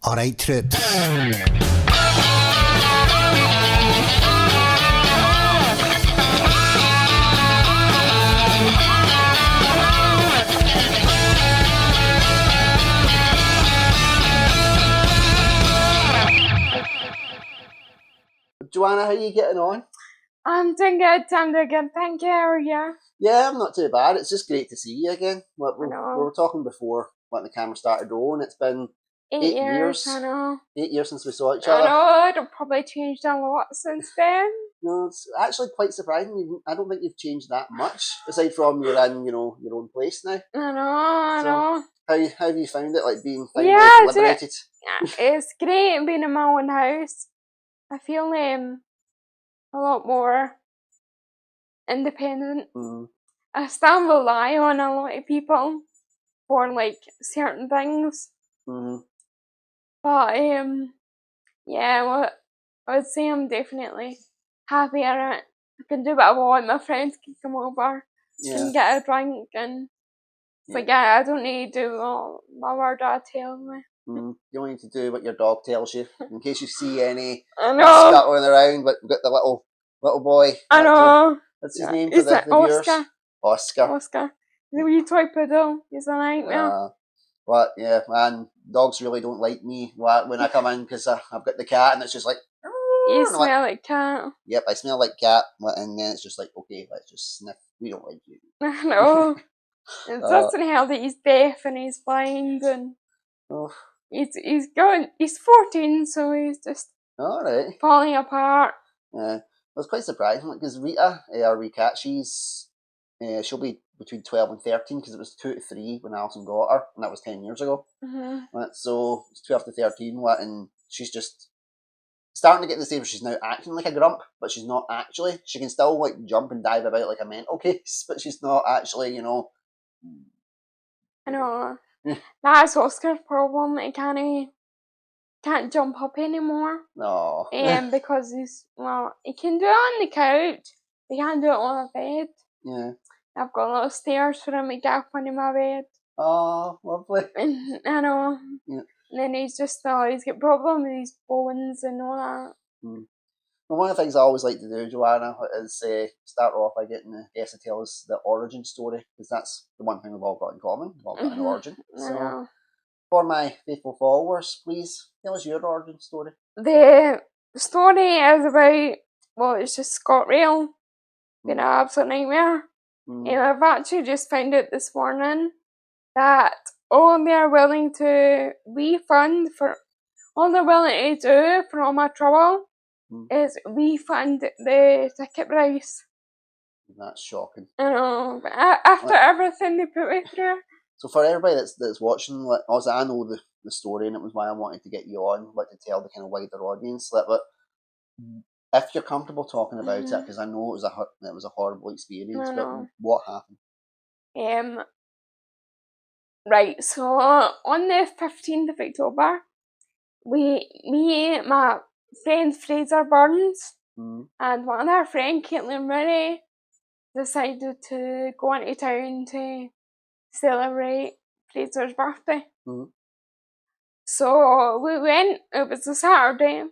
Alright, troops. Joanna, how are you getting on? I'm doing good, thank you. How are you? Yeah, I'm not too bad. It's just great to see you again. We were talking before when the camera started rolling. It's been 8 years. I know. 8 years since we saw each other. I know, it'll probably changed a lot since then. No, it's actually quite surprising. I don't think you've changed that much, aside from you're in, your own place now. I know. How have you found it, like being finally liberated? It's great being in my own house. I feel a lot more independent. I still rely on a lot of people for like certain things. But yeah, well, I would say I'm definitely happier. I can do what I want. My friends can come over and get a drink, and it's like I don't need to do my dad tells me. You don't need to do what your dog tells you. In case you see any scuttling around, but we've got the little boy. I know. What's his name for the viewers? Oscar. The wee toy poodle. He's a nightmare. But yeah, man, dogs really don't like me when I come in because I've got the cat and it's just like. You smell like cat. Yep, I smell like cat, and then it's just like, okay, let's just sniff. We don't like you. I know. It doesn't help that he's deaf and he's blind and he's 14, so he's just falling apart. Yeah, it was quite surprising because Rita, our wee cat, she'll be between 12 and 13 because it was 2 to 3 when Alison got her, and that was 10 years ago. So it's 12 to 13, and she's just starting to get to the stage where she's now acting like a grump, but she's not actually. She can still like jump and dive about like a mental case, but she's not actually, I know. That's Oscar's problem. He can't jump up anymore. No. Because he can do it on the couch. He can't do it on a bed. Yeah. I've got little stairs for him to get up onto my bed. Oh, lovely. And I know. Yeah. And then he's got problems with his bones and all that. Well, one of the things I always like to do, Joanna, is start off by getting the guests to tell us the origin story, because that's the one thing we've all got in common. We've all got an origin. So, for my faithful followers, please tell us your origin story. The story is about, it's just ScotRail being an absolute nightmare. I've actually just found out this morning that all they're willing to refund for, all they're willing to do for all my trouble is refund the ticket price. That's shocking. I know, but after everything they put me through. So for everybody that's watching, also I know the story, and it was why I wanted to get you on, to tell the kind of wider audience. But if you're comfortable talking about it, because I know it was a horrible experience. But what happened? Right. So on the 15th of October, me, my friend Fraser Burns, and one of our friend Caitlin Murray decided to go into town to celebrate Fraser's birthday. So we went. It was a Saturday.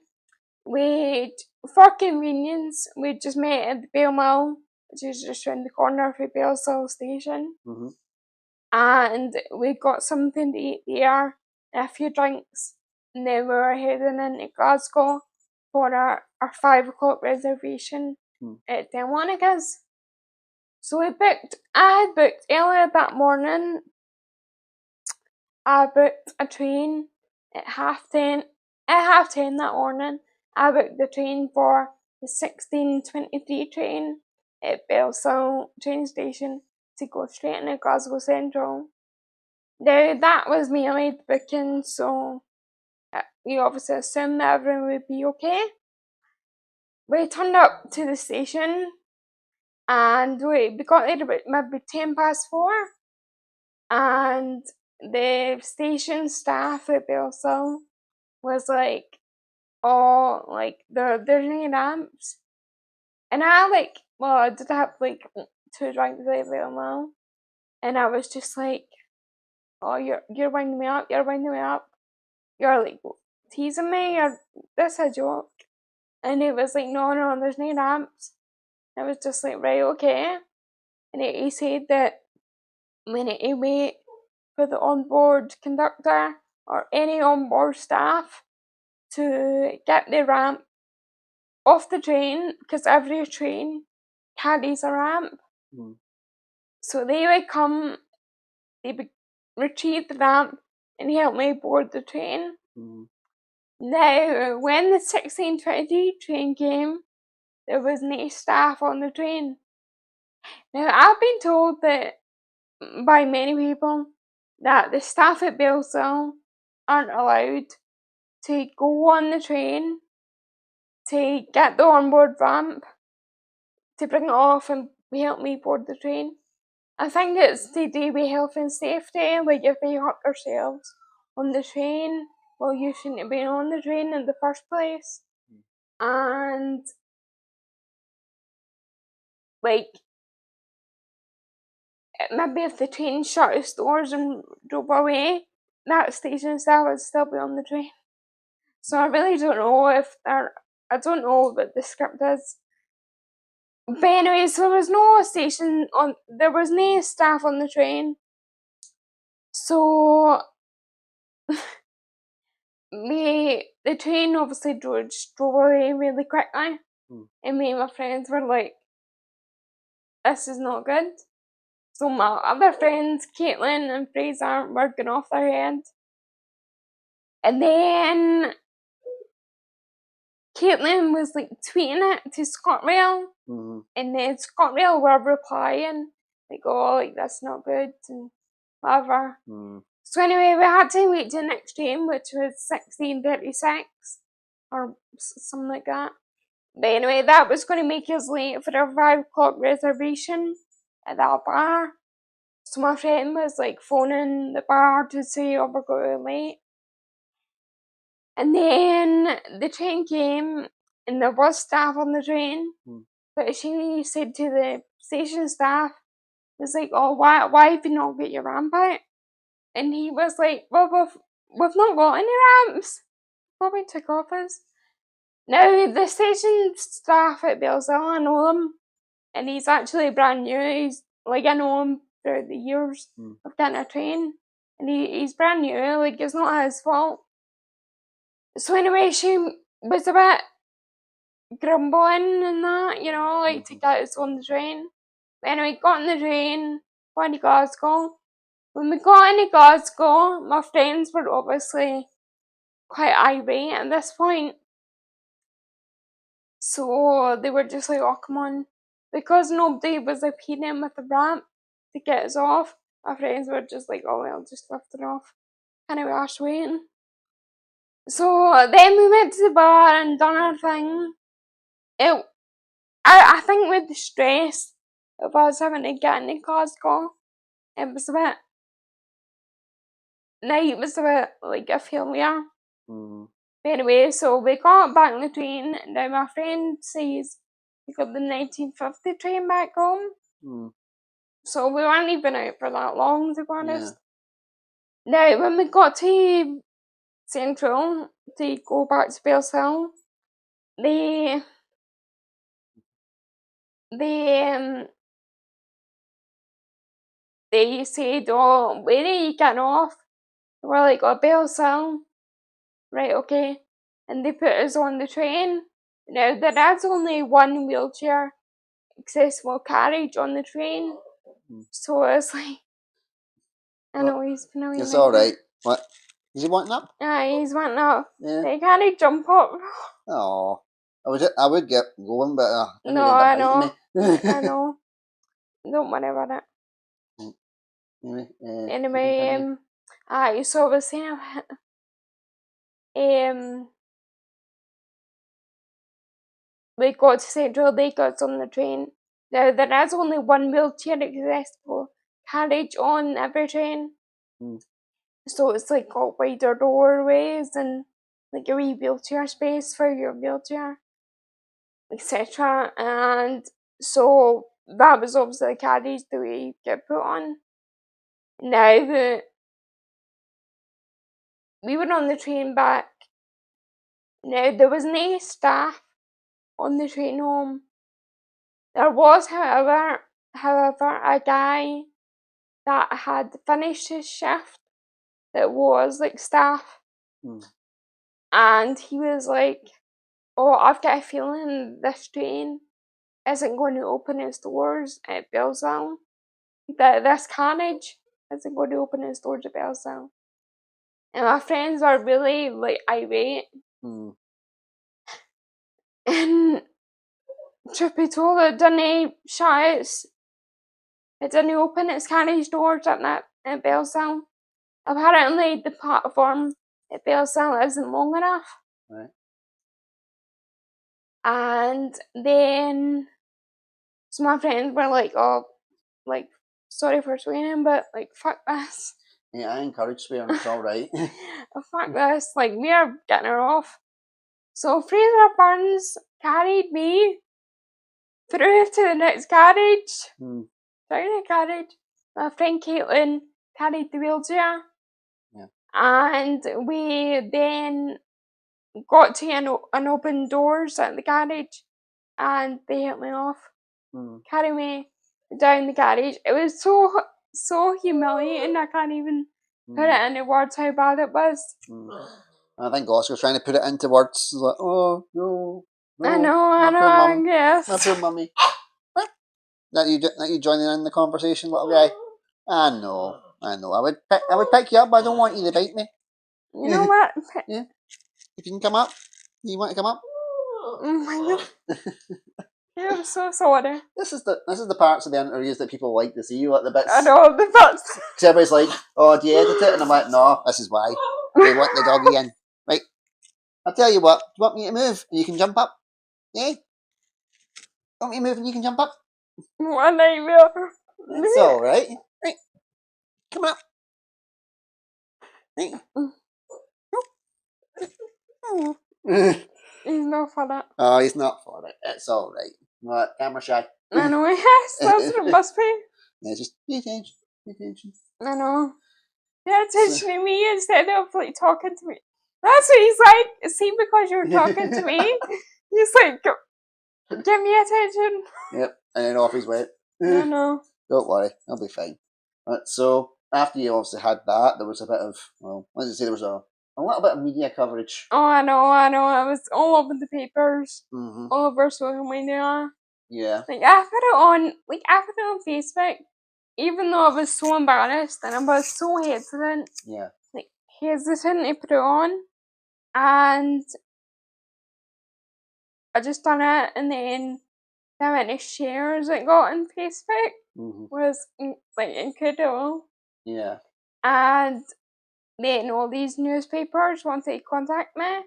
For convenience, we just met at the Bell Mill, which is just around the corner from Bellshill Station. And we got something to eat there, a few drinks, and then we were heading into Glasgow for our 5 o'clock reservation at Delmonica's. So I had booked earlier that morning. I booked a train at 10:30. At 10:30 that morning, I booked the train for the 16:23 train at Bellshill train station to go straight into Glasgow Central. Now that was me late booking, so we obviously assumed that everyone would be okay. We turned up to the station and we got there about maybe 4:10, and the station staff at Bellshill was like, there's no ramps. And I did have 2 drinks at Bellshill, and I was just like, oh, you're winding me up, you're teasing me or this a joke? And he was like, no, there's no ramps. I was just like, right, okay. And he said that when he wait for the onboard conductor or any onboard staff to get the ramp off the train, because every train carries a ramp. So they would come, they would retrieve the ramp and help me board the train. Now, when the 1623 train came, there was no staff on the train. Now, I've been told that by many people that the staff at Bellshill aren't allowed to go on the train to get the onboard ramp to bring it off and help me board the train. I think it's to do with health and safety, like if they hurt themselves on the train, well, you shouldn't have been on the train in the first place. And like, maybe if the train shut its doors and drove away, that station staff would still be on the train. So I really don't know I don't know what the script is. But anyways, there was no there was no staff on the train. So the train obviously drove away really quickly. And me and my friends were like, this is not good. So my other friends, Caitlin and Fraser, were going off their head. And then Caitlin was like tweeting it to ScotRail. And then ScotRail were replying, like, oh, like, that's not good and whatever. So anyway, we had to wait to the next train, which was 16:36 or something like that. But anyway, that was going to make us late for a 5 o'clock reservation at that bar. So my friend was like phoning the bar to say, oh, we're going late. And then the train came and there was staff on the train. But she said to the station staff, was like, oh, why have you not got your ramp out? And he was like, well, we've not got any ramps. What we took off us. Now, the station staff at Bellshill, I know him, and he's actually brand new. He's like, I know him throughout the years of getting a train, and he's brand new, like, it's not his fault. So anyway, she was a bit grumbling and that, you know, like, to get us on the train. But anyway, got on the train, went to Glasgow. When we got into Glasgow, my friends were obviously quite irate at this point. So they were just like, oh, come on. Because nobody was appearing with the ramp to get us off, our friends were just like, oh, well, just lift it off. Kind of rush waiting. So then we went to the bar and done our thing. I think with the stress of us having to get into Glasgow, it was a bit like a failure. Anyway, so we got back on the train. Now my friend says we got the 1950 train back home. So we weren't even out for that long, to be honest. Now, when we got to Central to go back to Bellshill, they said, oh, where are you getting off? We're like, oh, Bellshill. Right, okay. And they put us on the train. Now, there is only one wheelchair accessible carriage on the train. So it's like, I know he's been away. It's alright. What? Is he wanting up? Yeah, he's wanting up. Yeah. They can't jump up. Oh. I would get going, but no, I know. I know. Don't worry about it. Anyway, so I was saying, we got to Central, they got on the train. Now, there is only one wheelchair accessible carriage on every train. So it's like got wider doorways and like a wee wheelchair space for your wheelchair, etc. And so that was obviously the carriage that we get put on. Now, we were on the train back Now, there was no staff on the train home. There was, however, a guy that had finished his shift that was like staff, and he was like, "Oh, I've got a feeling this train isn't going to open its doors at Bellsville. That this carriage isn't going to open its doors at Bellsville." And my friends are really like irate. And truth be told, it didn't open its carriage doors at Bellsville. Apparently, the platform at Bellsville isn't long enough. Right. And then, so my friends were like, "Oh, like, sorry for swearing, but like, fuck this." Yeah, I encourage swearing, it's alright. Fuck this, like, we are getting her off. So Fraser Burns carried me through to the next carriage, down the carriage. My friend Caitlin carried the wheelchair. Yeah. And we then got to an open doors at the garage, and they hit me off, carry me down the garage. It was so humiliating. I can't even put it into words how bad it was. I think Oscar's trying to put it into words. He's like, "Oh no, I know, yes. My poor mummy." That you joining in the conversation, little guy? I know. I would pick you up, but I don't want you to bite me. You know what? Yeah. If you can come up, you want to come up? Oh my god! Yeah, I'm so sorry. This is the parts of the interviews that people like to see. Like the bits. I know the bits. Because everybody's like, "Oh, do you edit it?" And I'm like, "No, this is why they want the doggy in." Right. I'll tell you what. Do you want me to move? And you can jump up. Yeah. Want me to move and you can jump up? What a nightmare. It's all right. Right. Come up. Right. He's not for that. Oh, he's not for it. It's all right. Right, camera shy. I know, yes, that's what it must be. Yeah, just pay attention. Pay attention. I know. Pay attention to me instead of like talking to me. That's what he's like. See, because you're talking to me, he's like, give me attention. Yep, and then off his way. I know. Don't worry, I'll be fine. So after you obviously had that, there was a bit of, well, let's just say there was a little bit of media coverage. Oh, I know. I was all over the papers, all over social media. Yeah. Like I put it on Facebook, even though I was so embarrassed and I was so hesitant. Yeah. Like hesitant to put it on, and I just done it, and then the amount of shares it got on Facebook was like incredible. Yeah. And then all these newspapers wanted to contact me.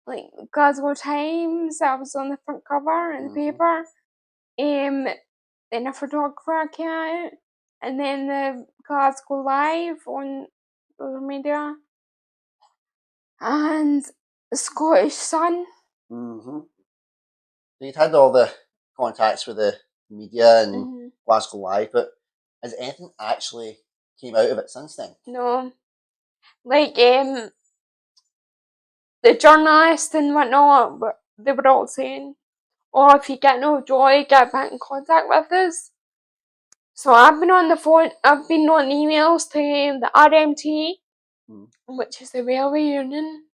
Like Glasgow Times, I was on the front cover in the paper. Then a photographer came out, and then the Glasgow Live on social media, and the Scottish Sun. So you'd had all the contacts with the media and Glasgow Live, but has anything actually came out of it since then? No. Like, the journalists and whatnot, they were all saying, "Oh, if you get no joy, get back in contact with us." So I've been on the phone, I've been on emails to the RMT, which is the railway union,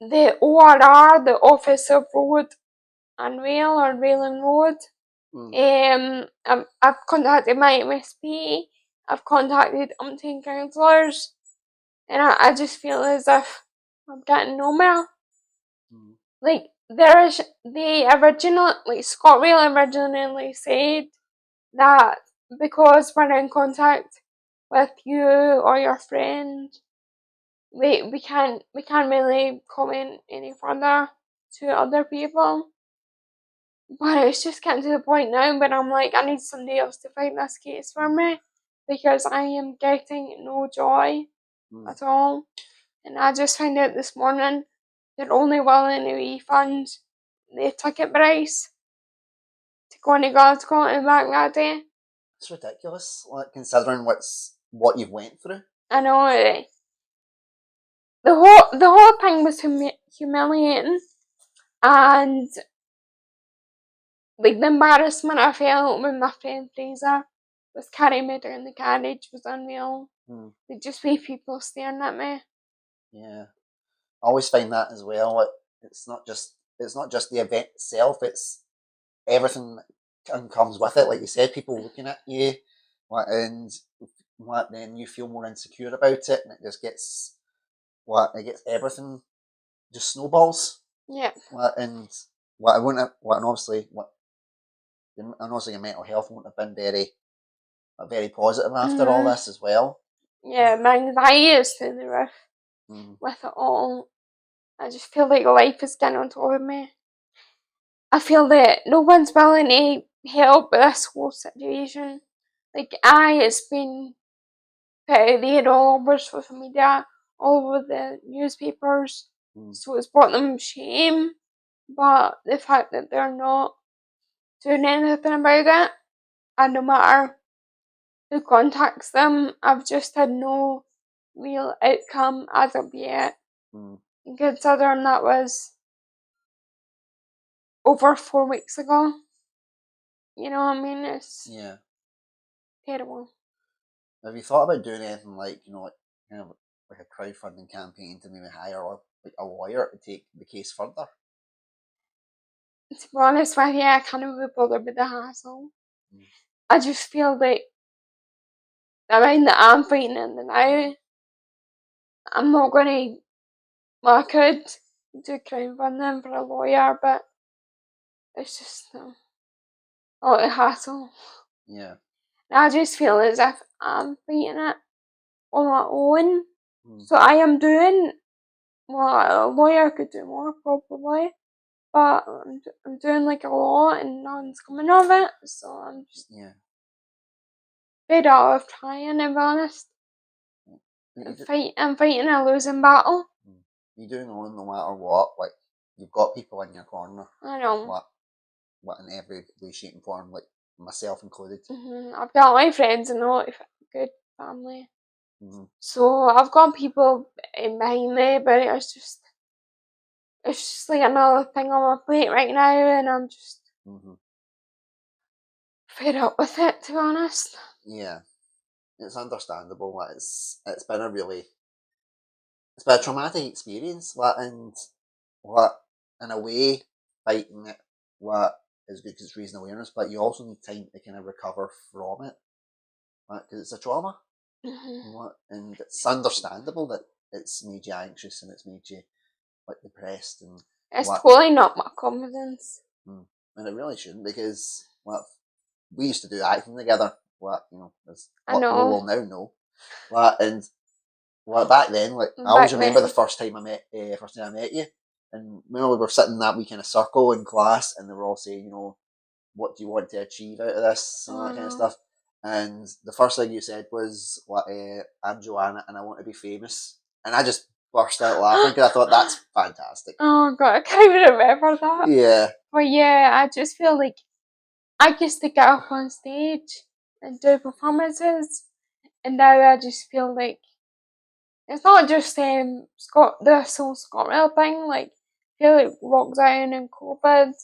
the ORR, the Office of Road and Rail, or Rail and Road. I've contacted my MSP, I've contacted umpteen councillors, and I just feel as if I'm getting nowhere. Like, ScotRail originally said that because we're in contact with you or your friend, we can't really comment any further to other people. But it's just getting to the point now where I'm like, I need somebody else to fight this case for me, because I am getting no joy at all. And I just found out this morning they're only willing to refund the ticket price to go into Glasgow and back that day. It's ridiculous, like, considering what you've went through. I know. the whole thing was humiliating, and like the embarrassment I felt when my friend Fraser was carrying me down the carriage was unreal. Like just with people staring at me. Yeah, I always find that as well. Like, it's not just the event itself; it's everything that comes with it. Like you said, people looking at you, and then you feel more insecure about it, and it just gets everything just snowballs. Yeah. And what I wouldn't have, and obviously your mental health wouldn't have been very positive after all this as well. Yeah, my anxiety is through the roof with it all. I just feel like life is getting on top of me. I feel that no one's willing to help with this whole situation. Like, it's been put out there all over social media, all over the newspapers, so it's brought them shame. But the fact that they're not doing anything about it, and no matter who contacts them, I've just had no real outcome as of yet. Considering that was over 4 weeks ago. You know what I mean? It's terrible. Have you thought about doing anything like, kind of like a crowdfunding campaign to maybe hire like a lawyer to take the case further? To be honest with you, I can't be bothered with the hassle. I just feel like the mind that I'm fighting in the now, I'm not gonna. Well, I could do crowdfunding for a lawyer, but it's just a lot of hassle. Yeah. And I just feel as if I'm fighting it on my own. So I am doing what a lawyer could do more probably, but I'm doing like a lot and nothing's coming of it. So I'm just fed out of trying, to be honest. I'm fighting a losing battle. You do know no matter what, like you've got people in your corner. I know. What in every way, shape and form, like myself included. I've got my friends and a lot of good family. So I've got people behind me, but it's just like another thing on my plate right now, and I'm just fed up with it, to be honest. Yeah, it's understandable. It's been a traumatic experience, and in a way, fighting it, is good because it's raising awareness, but you also need time to kind of recover from it, because it's a trauma. And it's understandable that it's made you anxious and it's made you like depressed, and it's totally not my confidence. And it really shouldn't, because we used to do acting together. As I know. People will now know. And back then, I always remember the first time I met you, and we were sitting in that wee kind of circle in class, and they were all saying, what do you want to achieve out of this, and all that kind of stuff. And the first thing you said was, I'm Joanna and I want to be famous. And I just burst out laughing because I thought, that's fantastic. Oh God, I can't even remember that. Yeah. But yeah, I just feel like I used to get up on stage and do performances, and now I just feel like it's not just the whole ScotRail thing. Like, I feel like lockdown and COVID,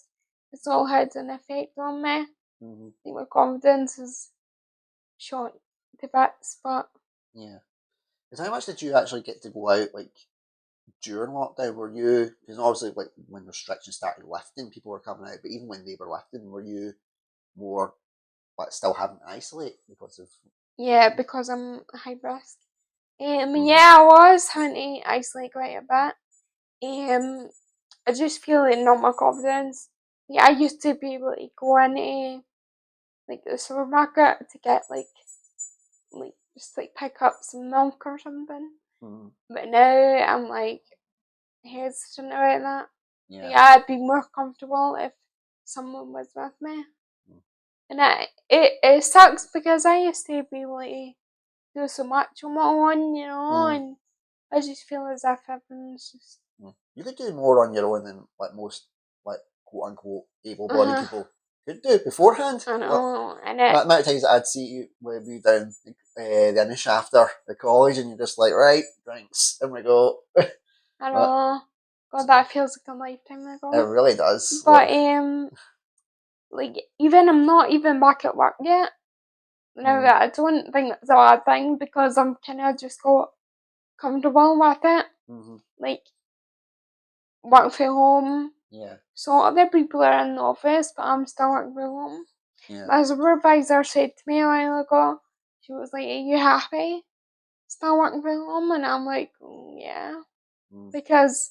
it's all had an effect on me. I think my confidence is shot to bits, but yeah. Because how much did you actually get to go out during lockdown? Were you, because obviously when restrictions started lifting, people were coming out, but even when they were lifting, were you more still having to isolate because of? Yeah, because I'm high risk. Yeah, I was having to isolate quite a bit. I just feel like not my confidence. Yeah, I used to be able to go into the supermarket to get just pick up some milk or something. But now I'm hesitant about that. Yeah, I'd be more comfortable if someone was with me. And it sucks because I used to be able to do so much on my own, and I just feel as if everyone's just. You could do more on your own than most quote unquote able-bodied people could do beforehand. I know, and the amount of times I'd see you with down the Inish after the college, and you're just like, right, drinks, and we go. I know. God, that feels like a lifetime ago. It really does. But like even I'm not even back at work yet. Now that I don't think it's a bad thing because I'm kind of just got comfortable with it. Like work from home. Yeah. So other people are in the office, but I'm still working from home. Yeah. My supervisor said to me a while ago, she was like, "Are you happy still working from home?" And I'm like, "Yeah," because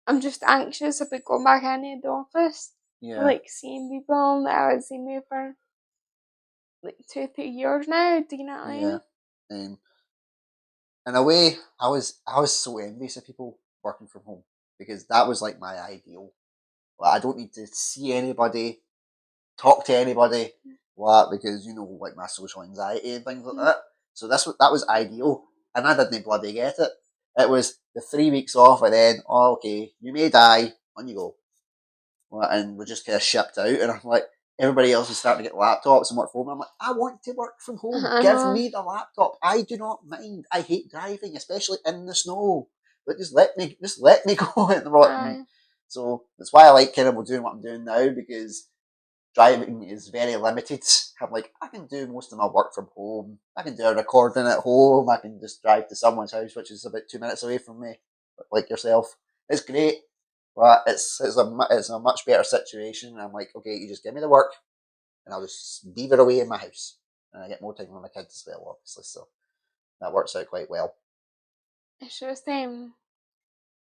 I'm just anxious about going back into the office. Yeah. Like seeing people that I was seeing me for like 2-3 years now. Do you know what I mean? Yeah. In a way, I was so envious of people working from home because that was like my ideal. Like, I don't need to see anybody, talk to anybody, because like my social anxiety and things like that. So that was ideal, and I didn't bloody get it. It was the 3 weeks off, and then okay, you may die, on you go, and we're just kind of shipped out, and I'm like. Everybody else is starting to get laptops and work from home. I'm like, I want to work from home. Give me the laptop. I do not mind. I hate driving, especially in the snow. But just let me go. So that's why I like kind of doing what I'm doing now because driving is very limited. I'm like, I can do most of my work from home. I can do a recording at home. I can just drive to someone's house, which is about 2 minutes away from me, like yourself. It's great. But it's a much better situation. I'm like, okay, you just give me the work, and I'll just leave it away in my house, and I get more time with my kids as well, obviously. So that works out quite well. It's the same.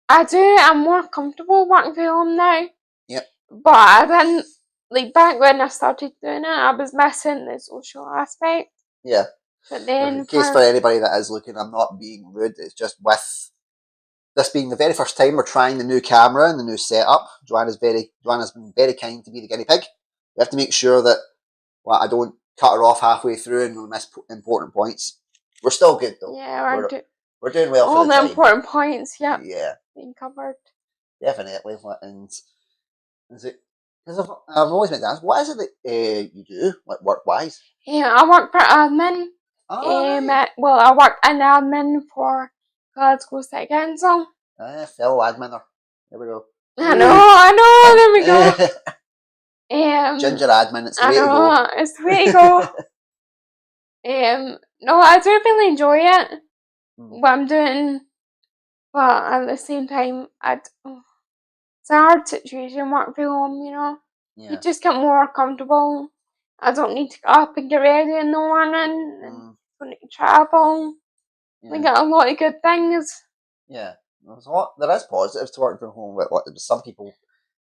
I'm more comfortable working from home now. Yep. But I didn't like back when I started doing it. I was missing the social aspect. Yeah. But then, in case for anybody that is looking, I'm not being rude. It's just with this being the very first time we're trying the new camera and the new setup. Joanna's been very kind to be the guinea pig. We have to make sure that I don't cut her off halfway through and we miss important points. We're still good though. Yeah, we're doing well all for the the time. important points. Yep. Yeah, being covered. Definitely. And is it? Because I've always meant to ask, what is it that you do, like work wise? Yeah, I work for admin. Right. Well, I worked in admin for Glasgow City Council. Phil adminer. There we go. I know. There we go. Ginger admin. It's the way to go. It's the way to go. No, I do really enjoy it. What I'm doing, but at the same time, it's a hard situation. Work from home, You just get more comfortable. I don't need to get up and get ready in the morning and don't need to travel. We got a lot of good things. Yeah, there is positives to working from home, but some people,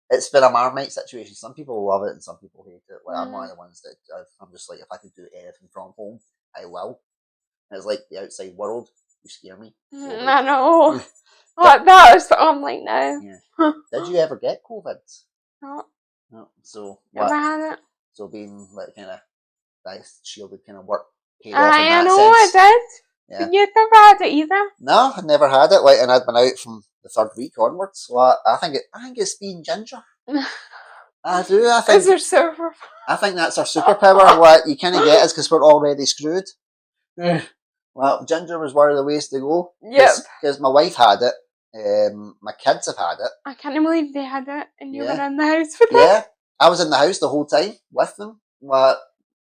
it's been a Marmite situation. Some people love it and some people hate it. Like I'm one of the ones that I'm just like, if I could do anything from home, I will. And it's like the outside world. You scare me. I know. That was what I'm like now. Yeah. Did you ever get COVID? No. So never had it. So being like kind of nice shielded kind of work paid off in that sense. I did. Yeah. But you never had it either. No, I never had it. And I'd been out from the third week onwards. So I think it's being ginger. I do. I think. Is super? I think that's our superpower. What you kind of get is because we're already screwed. Well, ginger was one of the ways to go. Yep. Because my wife had it. My kids have had it. I can't believe they had it, and you were in the house with them. Yeah, I was in the house the whole time with them,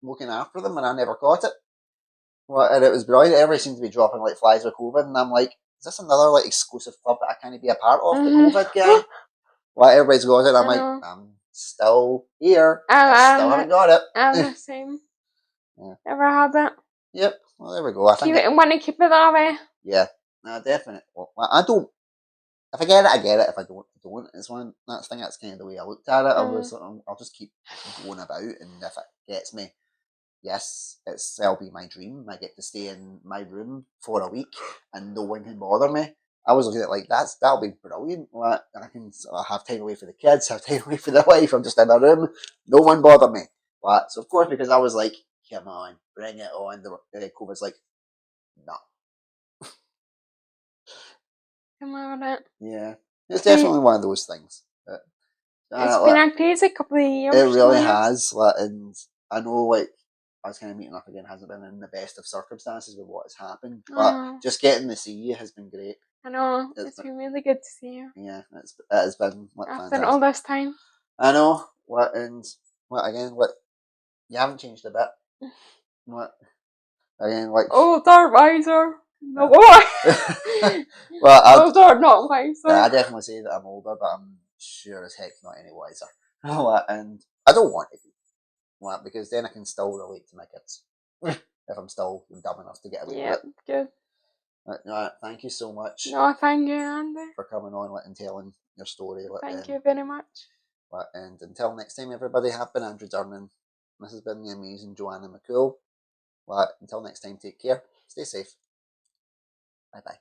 looking after them, and I never caught it. And it was brilliant. Everybody seemed to be dropping like flies with COVID, and I'm like, is this another like exclusive club that I can't be a part of? The COVID gang. Everybody's got it. And I'm like, I'm still here. I still haven't got it. I'm the same. Never had it. Yep. Well, there we go. I think want to keep it that way. Yeah. No, definitely. Well, I don't. If I get it, I get it. If I don't, I don't. It's that's kind of the way I looked at it. I'll just keep going about, and if it gets me, yes, it'll be my dream. I get to stay in my room for a week and no one can bother me. I was looking at it like that'll be brilliant. I can have time away for the kids, have time away for the wife. I'm just in a room, no one bother me. So of course, because I was like, come on, bring it on. The COVID's like, no. Come on with it. Yeah, it's definitely one of those things. It's been a crazy couple of years. It really has, and I know us kind of meeting up again hasn't been in the best of circumstances with what has happened, but just getting to see you has been great. I know, it's been really good to see you. Yeah, it has been after all this time. I know. What you haven't changed a bit. What again? Like older, wiser. No well, older, not wiser. I definitely say that I'm older, but I'm sure as heck not any wiser. And I don't want to be. Because then I can still relate to my kids if I'm still dumb enough to get away with it. Good. Right, thank you so much. No, thank you, Andy, for coming on and telling your story. Thank you very much. And until next time, everybody, I've been Andrew Durnan. This has been the amazing Joanna McCool. Until next time, take care. Stay safe. Bye bye.